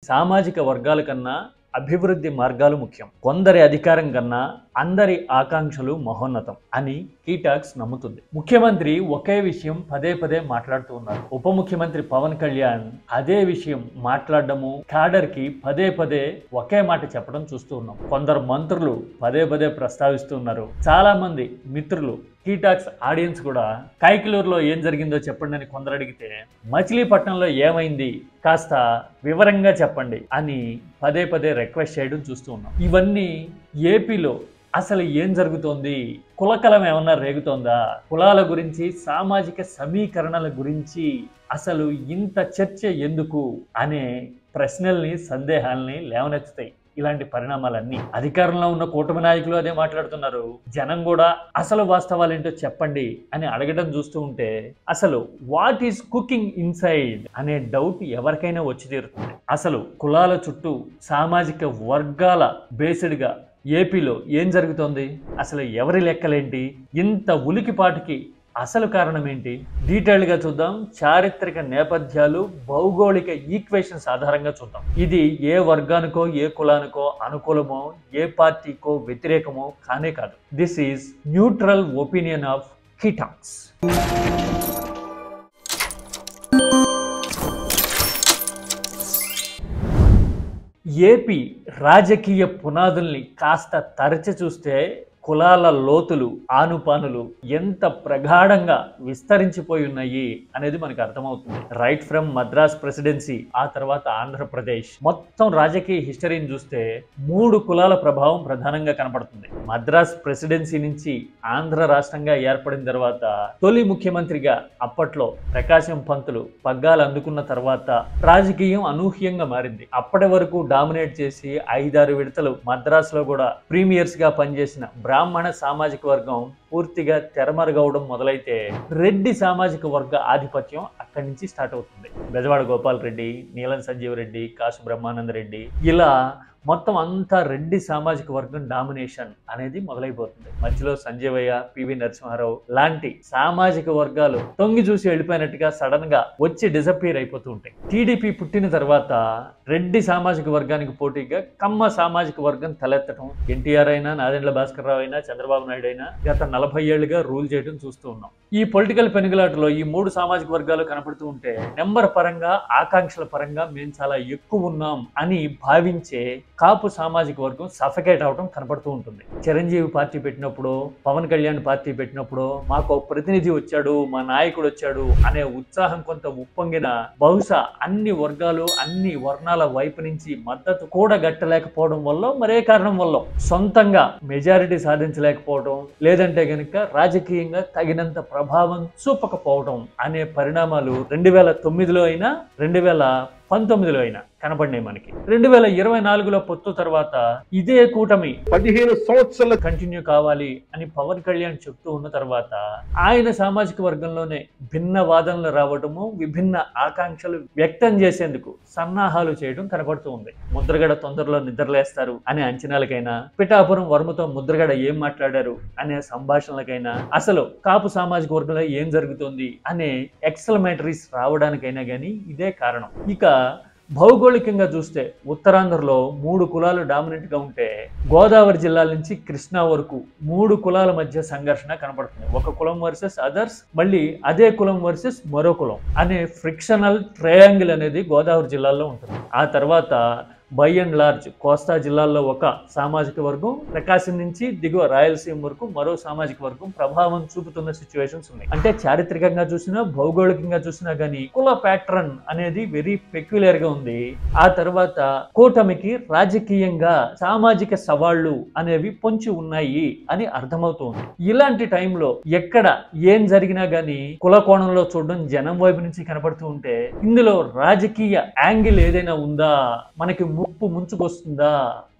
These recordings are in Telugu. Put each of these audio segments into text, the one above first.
సామాజిక వర్గాల కన్నా అభివృద్ధి మార్గాలు ముఖ్యం. కొందరి అధికారం కన్నా అందరి ఆకాంక్షలు మహోన్నతం అని కీటాక్స్ నమ్ముతుంది. ముఖ్యమంత్రి ఒకే విషయం పదే పదే మాట్లాడుతూ ఉన్నారు. ఉప ముఖ్యమంత్రి పవన్ కళ్యాణ్ అదే విషయం మాట్లాడడము, క్యాడర్ కి పదే పదే ఒకే మాట చెప్పడం చూస్తూ ఉన్నాం. కొందరు మంత్రులు పదే పదే ప్రస్తావిస్తూ ఉన్నారు. చాలా మంది మిత్రులు కీటాక్స్ ఆడియన్స్ కూడా కైకిలూరులో ఏం జరిగిందో చెప్పండి అని కొందరు అడిగితే, మచిలీపట్నంలో ఏమైంది కాస్త వివరంగా చెప్పండి అని పదే పదే రిక్వెస్ట్ చేయడం చూస్తూ ఉన్నాం. ఇవన్నీ ఏపీలో అసలు ఏం జరుగుతోంది, కులకలం ఏమన్నా రేగుతోందా, కులాల గురించి సామాజిక సమీకరణల గురించి అసలు ఇంత చర్చ ఎందుకు అనే ప్రశ్నల్ని సందేహాల్ని లేవనెత్తుతాయి. ఇలాంటి పరిణామాలన్నీ అధికారంలో ఉన్న కూటమి నాయకులు అదే మాట్లాడుతున్నారు. జనం కూడా అసలు వాస్తవాలు ఏంటో చెప్పండి అని అడగడం చూస్తూ ఉంటే అసలు వాట్ ఈస్ కుకింగ్ ఇన్సైడ్ అనే డౌట్ ఎవరికైనా వచ్చి తీరుతుంది. అసలు కులాల చుట్టూ సామాజిక వర్గాల బేస్డ్గా ఏపీలో ఏం జరుగుతోంది, అసలు ఎవరి లెక్కలేంటి, ఇంత ఉలికిపాటికి అసలు కారణం ఏంటి, డీటెయిల్గా చూద్దాం. చారిత్రక నేపథ్యాలు, భౌగోళిక ఈక్వేషన్స్ ఆధారంగా చూద్దాం. ఇది ఏ వర్గానికో ఏ కులానికో అనుకూలమో ఏ పార్టీకో వ్యతిరేకమో కానే కాదు. This is neutral opinion of కీటాక్స్. ఏపీ రాజకీయ పునాదుల్ని కాస్త తరచి చూస్తే కులాల లోతులు, ఆనుపానులు ఎంత ప్రగాఢంగా విస్తరించిపోయి ఉన్నాయి అనేది మనకు అర్థమవుతుంది. రైట్ ఫ్రమ్ మద్రాస్ ప్రెసిడెన్సీ, ఆ తర్వాత ఆంధ్రప్రదేశ్, మొత్తం రాజకీయ హిస్టరీని చూస్తే 3 కులాల ప్రభావం ప్రధానంగా కనపడుతుంది. మద్రాస్ ప్రెసిడెన్సీ నుంచి ఆంధ్ర రాష్ట్రంగా ఏర్పడిన తర్వాత తొలి ముఖ్యమంత్రిగా అప్పట్లో ప్రకాశం పంతులు పగ్గాలు అందుకున్న తర్వాత రాజకీయం అనూహ్యంగా మారింది. అప్పటి వరకు డామినేట్ చేసి 5-6 విడతలు మద్రాసులో కూడా ప్రీమియర్స్ గా పనిచేసిన బ్రాహ్మణ సామాజిక వర్గం పూర్తిగా తెరమరుగవడం మొదలైతే రెడ్డి సామాజిక వర్గ ఆధిపత్యం అక్కడి నుంచి స్టార్ట్ అవుతుంది. బెజవాడ గోపాల్ రెడ్డి, నీలం సంజీవ్ రెడ్డి, కాసు బ్రహ్మానంద రెడ్డి, ఇలా మొత్తం అంతా రెడ్డి సామాజిక వర్గం డామినేషన్ అనేది మొదలైపోతుంది. మధ్యలో సంజీవయ్య, పివి నరసింహారావు లాంటి సామాజిక వర్గాలు తొంగి చూసి వెళ్ళిపోయినట్టుగా సడన్ గా వచ్చి డిసప్పీర్ అయిపోతూ ఉంటాయి. టీడీపీ పుట్టిన తర్వాత రెడ్డి సామాజిక వర్గానికి పోటీగా కమ్మ సామాజిక వర్గం తలెత్తడం, ఎన్టీఆర్ అయినా, నాదెండ్ల భాస్కర్ రావు అయినా, చంద్రబాబు నాయుడు అయినా గత 40 ఏళ్లుగా రూల్ చేయడం చూస్తూ ఉన్నాం. ఈ పొలిటికల్ పెనుగులాటలో ఈ 3 సామాజిక వర్గాలు కనపడుతూ ఉంటే నెంబర్ పరంగా, ఆకాంక్షల పరంగా మేము చాలా ఎక్కువ ఉన్నాం అని భావించే కాపు సామాజిక వర్గం సఫకేట్ అవడం కనపడుతూ ఉంటుంది. చిరంజీవి పార్టీ పెట్టినప్పుడు, పవన్ కళ్యాణ్ పార్టీ పెట్టినప్పుడు మాకు ప్రతినిధి వచ్చాడు, మా నాయకుడు వచ్చాడు అనే ఉత్సాహం కొంత ఉప్పొంగిన బహుశా అన్ని వర్గాలు, అన్ని వర్ణాల వైపు నుంచి మద్దతు కూడగట్టలేకపోవడం వల్ల, మరే కారణం వల్ల సొంతంగా మెజారిటీ సాధించలేకపోవడం, లేదంటే గనుక రాజకీయంగా తగినంత ప్రభావం చూపకపోవడం అనే పరిణామాలు 2009లో అయినా 2019లో అయినా కనపడినాయి మనకి. 2024లో పొత్తు తర్వాత ఇదే కూటమి 15 సంవత్సరాలు కంటిన్యూ కావాలి అని పవన్ కళ్యాణ్ చెప్తూ ఉన్న తర్వాత ఆయన సామాజిక వర్గంలోనే భిన్న వాదనలు రావడము, విభిన్న ఆకాంక్షలు వ్యక్తం చేసేందుకు సన్నాహాలు చేయడం కనపడుతూ ఉంది. ముద్రగడ తొందరలో నిద్రలేస్తారు అనే అంచనాలకైనా, పిఠాపురం వర్మతో ముద్రగడ ఏం మాట్లాడారు అనే సంభాషణలకైనా, అసలు కాపు సామాజిక వర్గంలో ఏం జరుగుతుంది అనే ఎక్స్క్లమేటరీస్ రావడానికైనా కానీ ఇదే కారణం. ఇక భౌగోళికంగా చూస్తే ఉత్తరాంధ్రలో 3 కులాలు డామినెంట్ గా ఉంటే గోదావరి జిల్లాల నుంచి కృష్ణా వరకు 3 కులాల మధ్య సంఘర్షణ కనపడుతుంది. ఒక కులం వర్సెస్ అదర్స్, మళ్ళీ అదే కులం వర్సెస్ మరో కులం అనే ఫ్రిక్షనల్ ట్రయాంగిల్ అనేది గోదావరి జిల్లాలో ఉంటుంది. ఆ తర్వాత బై అండ్ లార్జ్ కోస్తా జిల్లాల్లో ఒక సామాజిక వర్గం, ప్రకాశం నుంచి దిగువ రాయలసీమ వరకు మరో సామాజిక వర్గం ప్రభావం చూపుతున్న సిచ్యువేషన్స్ ఉన్నాయి. అంటే చారిత్రకంగా చూసినా, భౌగోళికంగా చూసినా గానీ కుల ప్యాటర్న్ అనేది వెరీ పెక్యులర్ గా ఉంది. ఆ తర్వాత కూటమికి రాజకీయంగా సామాజిక సవాళ్లు అనేవి పొంచి ఉన్నాయి అని అర్థమవుతుంది. ఇలాంటి టైంలో ఎక్కడ ఏం జరిగినా గానీ కుల కోణంలో చూడడం జనం వైపు నుంచి కనపడుతూ ఉంటే, ఇందులో రాజకీయ యాంగిల్ ఏదైనా ఉందా, మనకి ముప్పు ముంచుకొస్తుందా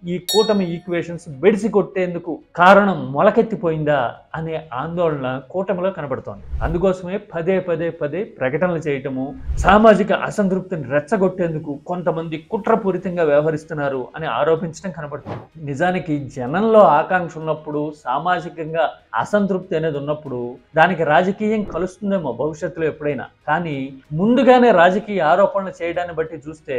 ఈ కూటమి ఈక్వేషన్స్ బెడిసి కొట్టేందుకు కారణం మొలకెత్తిపోయిందా అనే ఆందోళన కూటమిలో కనబడుతోంది. అందుకోసమే పదే పదే పదే ప్రకటనలు చేయటము, సామాజిక అసంతృప్తిని రెచ్చగొట్టేందుకు కొంతమంది కుట్రపూరితంగా వ్యవహరిస్తున్నారు అని ఆరోపించడం కనబడుతుంది. నిజానికి జనంలో ఆకాంక్ష ఉన్నప్పుడు, సామాజికంగా అసంతృప్తి అనేది ఉన్నప్పుడు దానికి రాజకీయం కలుస్తుందేమో భవిష్యత్తులో ఎప్పుడైనా. కానీ ముందుగానే రాజకీయ ఆరోపణలు చేయడాన్ని బట్టి చూస్తే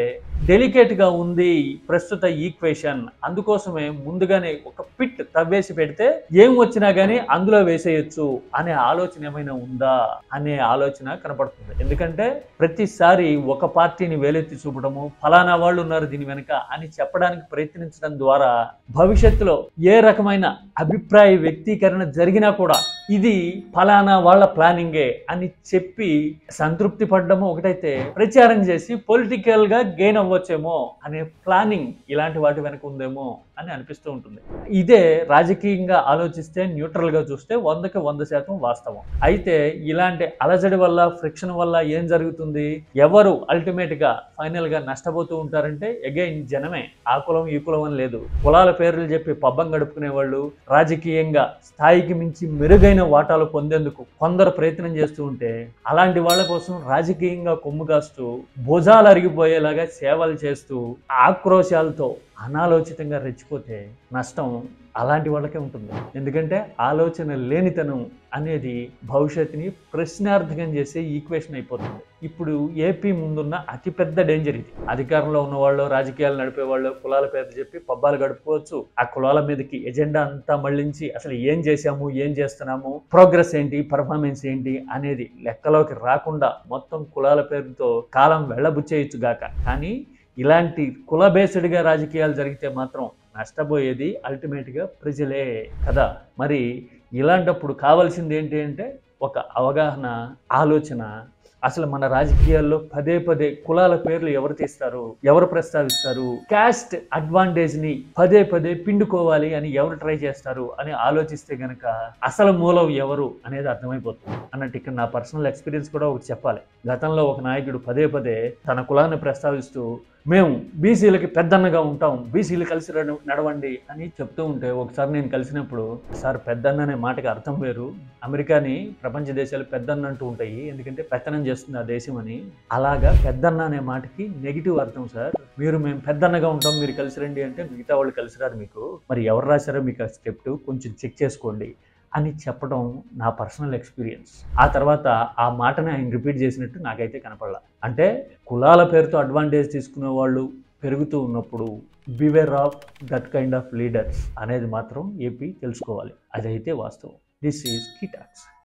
డెలికేట్ గా ఉంది ప్రస్తుత ఈక్వేషన్. అందుకోసమే ముందుగానే ఒక పిట్ తవ్వేసి పెడితే ఏం వచ్చినా గానీ అందులో వేసేయచ్చు అనే ఆలోచన ఏమైనా ఉందా అనే ఆలోచన కనపడుతుంది. ఎందుకంటే ప్రతిసారి ఒక పార్టీని వేలెత్తి చూపడము, ఫలానా వాళ్ళు ఉన్నారు దీని వెనుక అని చెప్పడానికి ప్రయత్నించడం ద్వారా భవిష్యత్తులో ఏ రకమైన అభిప్రాయ వ్యక్తీకరణ జరిగినా కూడా ఇది ఫలానా వాళ్ళ ప్లానింగే అని చెప్పి సంతృప్తి పడ్డము ఒకటైతే, ప్రచారం చేసి పొలిటికల్ గా గెయిన్ అవ్వచ్చేమో అనే ప్లానింగ్ ఇలాంటి వాటి వెనక ఉందేమో అని అనిపిస్తూ ఉంటుంది. ఇదే రాజకీయంగా ఆలోచిస్తే, న్యూట్రల్ గా చూస్తే 100కి 100% వాస్తవం. అయితే ఇలాంటి అలజడి వల్ల, ఫ్రిక్షన్ వల్ల ఏం జరుగుతుంది, ఎవరు అల్టిమేట్ గా ఫైనల్ గా నష్టపోతూ ఉంటారంటే అగైన్ జనమే. ఆ కులం ఈ కులం అని లేదు. కులాల పేర్లు చెప్పి పబ్బం గడుపుకునే వాళ్ళు, రాజకీయంగా స్థాయికి మించి మెరుగైన వాటాలు పొందేందుకు కొందరు ప్రయత్నం చేస్తూ ఉంటే, అలాంటి వాళ్ళ కోసం రాజకీయంగా కొమ్ము కాస్తూ, భుజాలు అరిగిపోయేలాగా సేవలు చేస్తూ, ఆక్రోశాలతో అనాలోచితంగా రెచ్చిపోతే నష్టం అలాంటి వాళ్ళకే ఉంటుంది. ఎందుకంటే ఆలోచన లేనితనం అనేది భవిష్యత్తుని ప్రశ్నార్థకం చేసే ఈక్వేషన్ అయిపోతుంది. ఇప్పుడు ఏపీ ముందున్న అతిపెద్ద డేంజర్ ఇది. అధికారంలో ఉన్న వాళ్ళు, రాజకీయాలు నడిపే వాళ్ళు కులాల పేరు చెప్పి పబ్బాలు గడుపుకోవచ్చు. ఆ కులాల మీదకి ఎజెండా అంతా మళ్లించి అసలు ఏం చేశాము, ఏం చేస్తున్నాము, ప్రోగ్రెస్ ఏంటి, పర్ఫార్మెన్స్ ఏంటి అనేది లెక్కలోకి రాకుండా మొత్తం కులాల పేరుతో కాలం వెళ్ళబుచ్చేయచ్చు గాక. కానీ ఇలాంటి కుల బేస్డ్గా రాజకీయాలు జరిగితే మాత్రం నష్టపోయేది అల్టిమేట్గా ప్రజలే కదా. మరి ఇలాంటప్పుడు కావాల్సింది ఏంటి అంటే ఒక అవగాహన, ఆలోచన. అసలు మన రాజకీయాల్లో పదే పదే కులాల పేర్లు ఎవరు తీస్తారు, ఎవరు ప్రస్తావిస్తారు, క్యాస్ట్ అడ్వాంటేజ్ ని పదే పదే పిండుకోవాలి అని ఎవరు ట్రై చేస్తారు అని ఆలోచిస్తే గనక అసలు మూలం ఎవరు అనేది అర్థమైపోతుంది. అన్నట్టు ఇక్కడ నా పర్సనల్ ఎక్స్పీరియన్స్ కూడా ఒకటి చెప్పాలి. గతంలో ఒక నాయకుడు పదే పదే తన కులాన్ని ప్రస్తావిస్తూ మేము బీసీలకి పెద్దన్నగా ఉంటాం, బీసీలు కలిసి నడవండి అని చెప్తూ ఉంటే ఒకసారి నేను కలిసినప్పుడు, సార్ పెద్దన్న అనే మాటకి అర్థం వేరు, అమెరికాని ప్రపంచ దేశాలు పెద్దన్న అంటూ ఉంటాయి ఎందుకంటే పెత్తనం చేస్తుంది ఆ దేశం అని, అలాగా పెద్దన్న అనే మాటకి నెగిటివ్ అర్థం సార్, మేము పెద్దన్నగా ఉంటాం మీరు కలిసి రండి అంటే మిగతా వాళ్ళు కలిసి రారు, మీకు మరి ఎవరు రాశారో మీకు ఆ స్క్రిప్ట్ కొంచెం చెక్ చేసుకోండి అని చెప్పడం నా పర్సనల్ ఎక్స్పీరియన్స్. ఆ తర్వాత ఆ మాటని ఆయన రిపీట్ చేసినట్టు నాకైతే కనపడలా. అంటే కులాల పేరుతో అడ్వాంటేజ్ తీసుకునే వాళ్ళు పెరుగుతూ ఉన్నప్పుడు beware of that kind of leaders అనేది మాత్రం ఏపీ తెలుసుకోవాలి. అదైతే వాస్తవం. This is key talks.